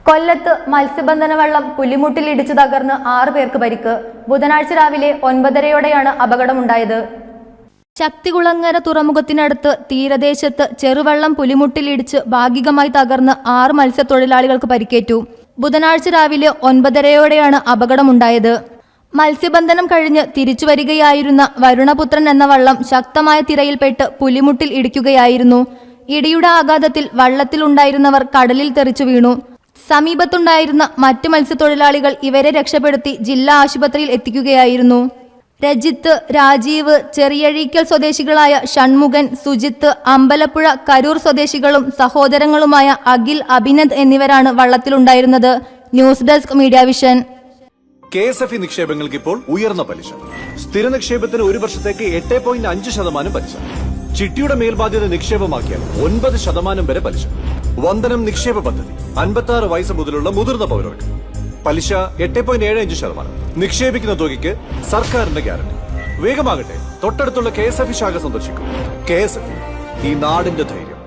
കൊല്ലത്ത് മത്സ്യബന്ധന വള്ളം പുലിമുട്ടിൽ ഇടിച്ചു തകർന്ന് 6 പേർക്ക് പരിക്ക്. ബുധനാഴ്ച രാവിലെ 9:30-യോടെയാണ് അപകടമുണ്ടായത്. ശക്തികുളങ്ങര തുറമുഖത്തിനടുത്ത് തീരദേശത്ത് ചെറുവള്ളം പുലിമുട്ടിൽ ഇടിച്ച് ഭാഗികമായി തകർന്ന് 6 മത്സ്യത്തൊഴിലാളികൾക്ക് പരിക്കേറ്റു. ബുധനാഴ്ച രാവിലെ 9:30-യോടെയാണ് അപകടമുണ്ടായത്. മത്സ്യബന്ധനം കഴിഞ്ഞ് തിരിച്ചു വരികയായിരുന്ന വരുണപുത്രൻ എന്ന വള്ളം ശക്തമായ തിരയിൽപ്പെട്ട് പുലിമുട്ടിൽ ഇടിക്കുകയായിരുന്നു. ഇടിയുടെ ആഘാതത്തിൽ വള്ളത്തിലുണ്ടായിരുന്നവർ കടലിൽ തെറിച്ചു വീണു. സമീപത്തുണ്ടായിരുന്ന മറ്റു മത്സ്യത്തൊഴിലാളികൾ ഇവരെ രക്ഷപ്പെടുത്തി ജില്ലാ ആശുപത്രിയിൽ എത്തിക്കുകയായിരുന്നു. രജിത്ത്, രാജീവ്, ചെറിയഴീക്കൽ സ്വദേശികളായ ഷൺമുഖൻ, സുജിത്ത്, അമ്പലപ്പുഴ കരൂർ സ്വദേശികളും സഹോദരങ്ങളുമായ അഖിൽ, അഭിനന്ദ് എന്നിവരാണ് വള്ളത്തിലുണ്ടായിരുന്നത്. News desk media vision. KSFE നിക്ഷേപങ്ങൾക്ക് ഇപ്പോൾ ഉയർന്ന പലിശ. സ്ഥിര നിക്ഷേപത്തിന് 1 വർഷത്തേക്ക് 8.5% പലിശ. ചിട്ടിയുടെ മേൽബാധ്യത നിക്ഷേപമാക്കിയാൽ 9% വരെ പലിശ. വന്ദനം നിക്ഷേപ പദ്ധതി 56 വയസ്സ് മുതലുള്ള മുതിർന്ന പൗരർക്ക്. പലിശ 8.75%. നിക്ഷേപിക്കുന്ന തുകയ്ക്ക് സർക്കാരിന്റെ ഗ്യാരണ്ടി. വേഗമാകട്ടെ, തൊട്ടടുത്തുള്ള KSFE ശാഖ സന്ദർശിക്കും. KSFE, ഈ നാടിന്റെ ധൈര്യം.